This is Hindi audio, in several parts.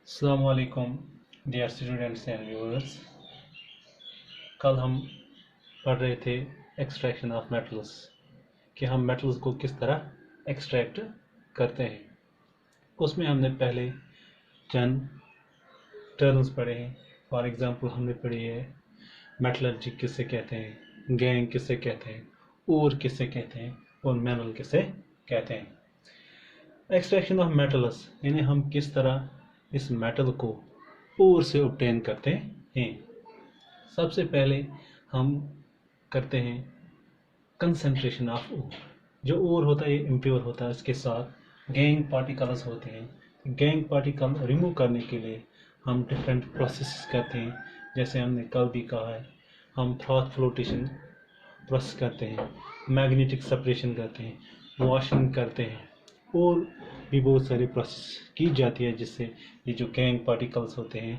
अस्सलामुअलैकुम डियर स्टूडेंट्स एंड व्यूअर्स। कल हम पढ़ रहे थे एक्सट्रैक्शन ऑफ मेटल्स कि हम मेटल्स को किस तरह एक्सट्रैक्ट करते हैं। उसमें हमने पहले चंद टर्म्स पढ़े हैं। फॉर एग्जांपल हमने पढ़ी है मेटलर्जी किसे कहते हैं, गैंग किसे कहते हैं, ओर किसे कहते हैं और मिनरल किसे कहते हैं। एक्सट्रैक्शन ऑफ मेटल्स यानी हम किस तरह इस मेटल को ओर से ऑब्टेन करते हैं। सबसे पहले हम करते हैं कंसंट्रेशन ऑफ ओर। जो ओर होता है ये इम्प्योर होता है, इसके साथ गैंग पार्टिकल्स होते हैं। गैंग पार्टिकल रिमूव करने के लिए हम डिफरेंट प्रोसेस करते हैं। जैसे हमने कल भी कहा है, हम फ्रॉथ फ्लोटेशन प्रोसेस करते हैं, मैग्नेटिक सेपरेशन करते हैं, वॉशिंग करते हैं और भी बहुत सारी प्रोसेस की जाती है जिससे ये जो गैंग पार्टिकल्स होते हैं,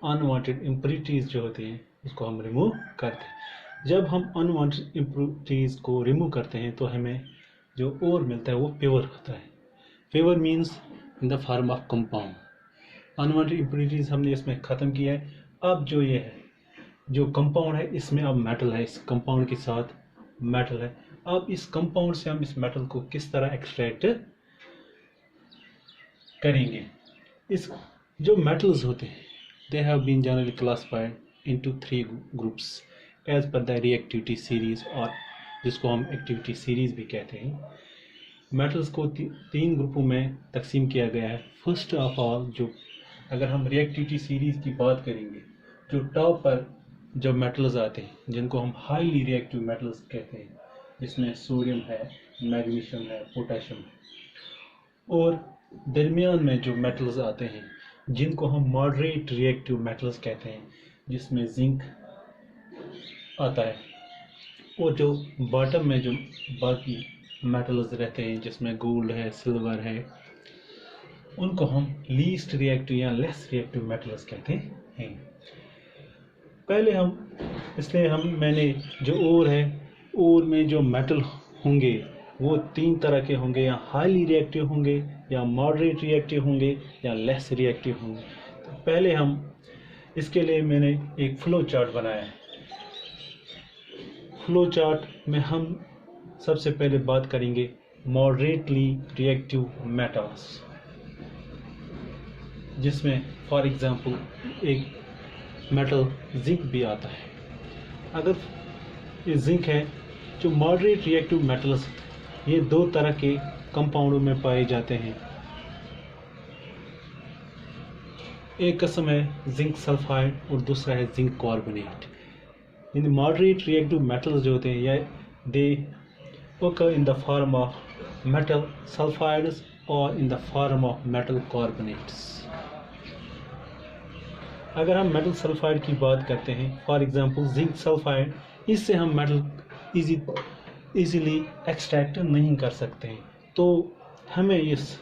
अनवांटेड इम्प्योरिटीज़ जो होती हैं, उसको हम रिमूव करते हैं। जब हम अनवांटेड इम्प्योरिटीज़ को रिमूव करते हैं तो हमें जो और मिलता है वो प्योर होता है। Pure means in the form of compound. Unwanted impurities हमने इसमें ख़त्म किया है। अब जो ये है, जो कंपाउंड है, इसमें अब मेटल है, इस कंपाउंड के साथ मेटल है। अब इस कंपाउंड से हम इस मेटल को किस तरह एक्सट्रैक्ट करेंगे। इस जो मेटल्स होते हैं, they have been generally classified into 3 groups as per the reactivity series, और जिसको हम एक्टिविटी सीरीज भी कहते हैं। मेटल्स को 3 ग्रुपों में तकसीम किया गया है। फर्स्ट ऑफ ऑल, जो अगर हम रिएक्टिविटी सीरीज की बात करेंगे, जो टॉप पर जो मेटल्स आते हैं जिनको हम हाईली रिएक्टिव मेटल्स कहते हैं, जिसमें सोडियम है, मैग्नीशियम है, पोटेशियम है, और दरमियान में जो मेटल्स आते हैं जिनको हम मॉडरेट रिएक्टिव मेटल्स कहते हैं, जिसमें जिंक आता है, और जो बॉटम में जो बाकी मेटल्स रहते हैं जिसमें गोल्ड है, सिल्वर है, उनको हम लीस्ट रिएक्टिव या लेस रिएक्टिव मेटल्स कहते हैं। पहले मैंने जो ओर है, ओर में जो मेटल होंगे वो 3 तरह के होंगे, या हाईली रिएक्टिव होंगे, या मॉडरेट रिएक्टिव होंगे, या लेस रिएक्टिव होंगे। तो पहले हम इसके लिए मैंने एक फ्लो चार्ट बनाया है। फ्लो चार्ट में हम सबसे पहले बात करेंगे मॉडरेटली रिएक्टिव मेटल्स, जिसमें फॉर एग्जांपल एक मेटल जिंक भी आता है। अगर ये जिंक है, जो मॉडरेट रिएक्टिव मेटल्स, ये 2 तरह के कंपाउंडों में पाए जाते हैं। एक किस्म है जिंक सल्फाइड और दूसरा है zinc carbonate. In moderate reactive metals जो होते हैं, या दे occur in the form of metal sulfides or in the form of metal carbonates। अगर हम मेटल सल्फाइड की बात करते हैं, फॉर एग्जांपल जिंक सल्फाइड, इससे हम मेटल इजीली एक्सट्रैक्ट नहीं कर सकते हैं। तो हमें इस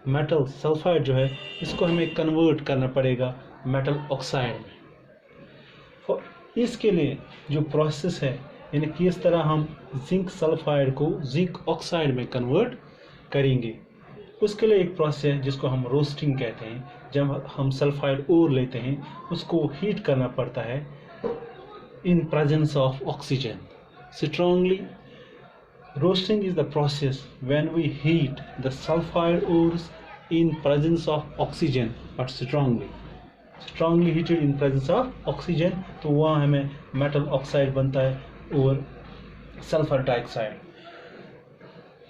मेटल सल्फाइड जो है, इसको हमें कन्वर्ट करना पड़ेगा मेटल ऑक्साइड में। इसके लिए जो प्रोसेस है, यानी किस तरह हम जिंक सल्फाइड को जिंक ऑक्साइड में कन्वर्ट करेंगे, उसके लिए एक प्रोसेस है जिसको हम रोस्टिंग कहते हैं। जब हम सल्फाइड ओर लेते हैं, उसको हीट करना पड़ता है in presence of oxygen strongly. Roasting is the process when we heat the sulphide ores in presence of oxygen, but strongly heated in presence of oxygen, तो वहाँ हमें मेटल ऑक्साइड बनता है और सल्फर डाइऑक्साइड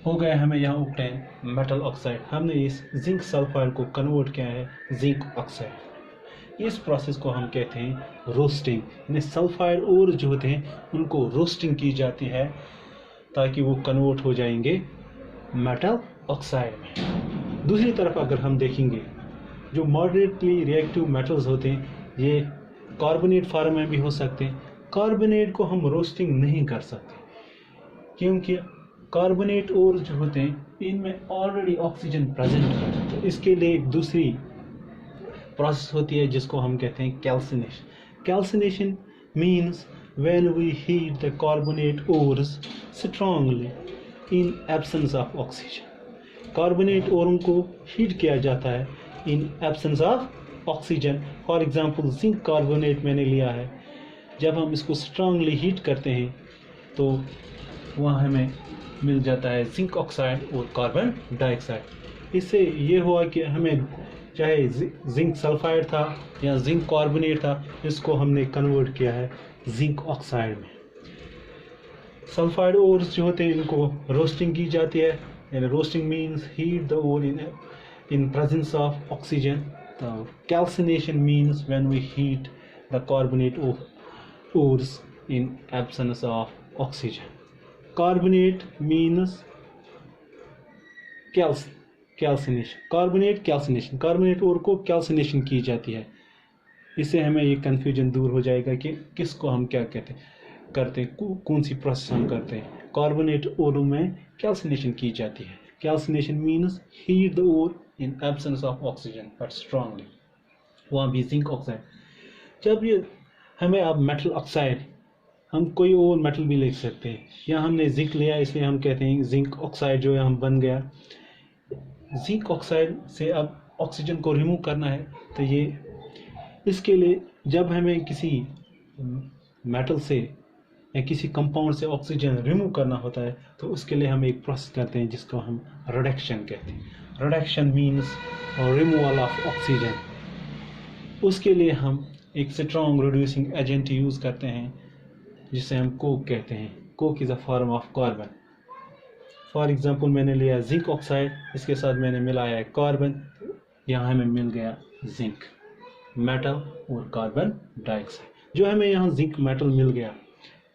हो गया हमें यहाँ ऑब्टेन मेटल ऑक्साइड। हमने इस जिंक सल्फाइड को कन्वर्ट किया है जिंक ऑक्साइड। इस प्रोसेस को हम कहते हैं रोस्टिंग। यानी सल्फाइड और जो होते हैं उनको रोस्टिंग की जाती है ताकि वो कन्वर्ट हो जाएंगे मेटल ऑक्साइड में। दूसरी तरफ अगर हम देखेंगे, जो मॉडरेटली रिएक्टिव मेटल्स होते हैं, ये कार्बोनेट फॉर्म में भी हो सकते हैं। कार्बोनेट को हम रोस्टिंग नहीं कर सकते क्योंकि कार्बोनेट और जो होते हैं इनमें ऑलरेडी ऑक्सीजन प्रेजेंट है। तो इसके लिए एक दूसरी प्रोसेस होती है जिसको हम कहते हैं calcination. Calcination means when we heat the carbonate ores strongly in absence of oxygen. Carbonate ओरों को हीट किया जाता है in absence of oxygen. For example zinc carbonate मैंने लिया है, जब हम इसको स्ट्रांगली हीट करते हैं तो वहाँ हमें मिल जाता है जिंक ऑक्साइड और कार्बन डाइऑक्साइड। इससे ये हुआ कि हमें चाहे जिंक सल्फाइड था या जिंक कार्बोनेट था, इसको हमने कन्वर्ट किया है जिंक ऑक्साइड में। सल्फाइड ओर्स जो होते हैं इनको रोस्टिंग की जाती है, यानी roasting means heat the ore in presence of oxygen. The calcination means when we heat the carbonate ores in absence of oxygen. Carbonate means calcination. Carbonate ore को calcination की जाती है। इससे हमें ये confusion दूर हो जाएगा कि किसको हम क्या करते हैं, कौन सी प्रोसेस हम करते हैं। कार्बोनेट ओर में calcination की जाती है। Calcination means heat the ore in absence of oxygen but strongly। वहाँ भी जिंक ऑक्साइड। जब ये हमें अब मेटल ऑक्साइड, हम कोई और मेटल भी ले सकते हैं, या हमने जिंक लिया इसलिए हम कहते हैं जिंक ऑक्साइड जो है हम बन गया। जिंक ऑक्साइड से अब ऑक्सीजन को रिमूव करना है, तो ये इसके लिए जब हमें किसी मेटल से या किसी कंपाउंड से ऑक्सीजन रिमूव करना होता है तो उसके लिए हम एक प्रोसेस करते हैं जिसको हम रिडक्शन कहते हैं। Reduction means removal of oxygen. उसके लिए हम एक स्ट्रॉन्ग रिड्यूसिंग एजेंट यूज़ करते हैं जिसे हम कोक कहते हैं। Coke is a form of carbon. For example मैंने लिया जिंक ऑक्साइड, इसके साथ मैंने मिलाया है कार्बन, यहाँ हमें मिल गया जिंक मेटल और कार्बन डाइऑक्साइड। जो हमें यहाँ जिंक मेटल मिल गया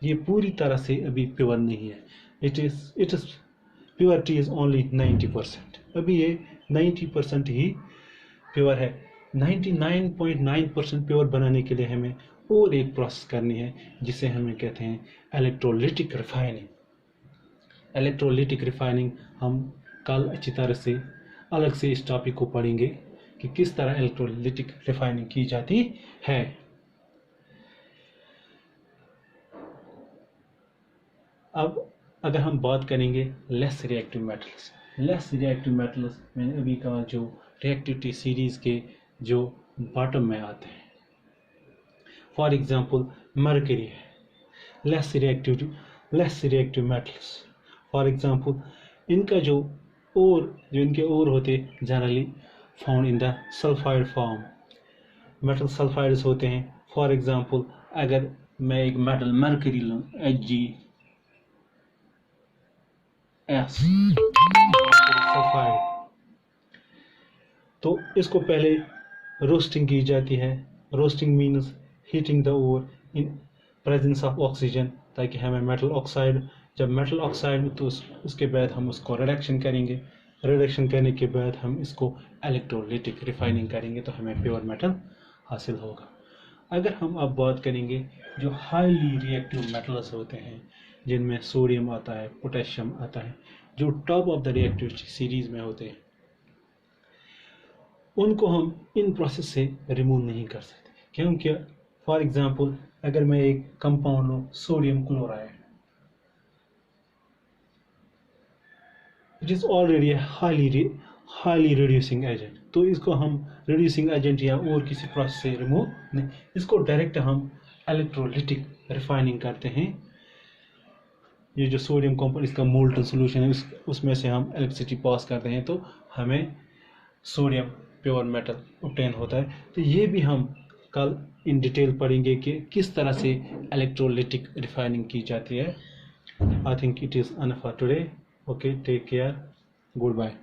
ये पूरी तरह से अभी प्योर नहीं है। It is purity is only 90%। अभी ये 90% ही प्योर है। 99.9% प्योर बनाने के लिए हमें और एक प्रोसेस करनी है जिसे हमें कहते हैं इलेक्ट्रोलिटिक रिफाइनिंग। इलेक्ट्रोलिटिक रिफाइनिंग हम कल अच्छी तरह से अलग से इस टॉपिक को पढ़ेंगे कि किस तरह इलेक्ट्रोलिटिक रिफाइनिंग की जाती है। अब अगर हम बात करेंगे लेस रिएक्टिव मेटल्स, मैंने अभी कहा जो रिएक्टिविटी सीरीज के जो बॉटम में आते हैं। फॉर एग्जांपल मर्करी है, less reactive metals. For example इनका जो इनके ओर होते generally found in the sulphide form. Metal sulphides होते हैं। फॉर एग्जांपल अगर मैं एक मेटल मर्करी लूँ Hg सल्फाइड, तो इसको पहले रोस्टिंग की जाती है। Roasting means heating the ore in presence of oxygen, ताकि हमें मेटल ऑक्साइड, जब मेटल ऑक्साइड तो उसके बाद हम उसको रिडक्शन करेंगे। रिडक्शन करने के बाद हम इसको इलेक्ट्रोलिटिक रिफाइनिंग करेंगे तो हमें प्योर मेटल हासिल होगा। अगर हम अब बात करेंगे जो हाईली रिएक्टिव मेटल्स होते हैं जिनमें सोडियम आता है, पोटेशियम आता है, जो top of the reactivity series में होते हैं, उनको हम इन प्रोसेस से रिमूव नहीं कर सकते। क्योंकि फॉर एग्जांपल अगर मैं एक कंपाउंड लूँ sodium chloride, it is already highly reducing agent, तो इसको हम रिड्यूसिंग एजेंट या और किसी प्रोसेस से रिमूव नहीं, इसको डायरेक्ट हम इलेक्ट्रोलिटिक रिफाइनिंग करते हैं। ये जो सोडियम कंपाउंड इसका मोल्टन सोल्यूशन है उसमें से हम इलेक्ट्रिसिटी पास करते हैं तो हमें सोडियम प्योर मेटल ऑब्टेन होता है। तो ये भी हम कल इन डिटेल पढ़ेंगे कि किस तरह से इलेक्ट्रोलिटिक रिफाइनिंग की जाती है। I think it is enough for today. Okay, take care, good bye.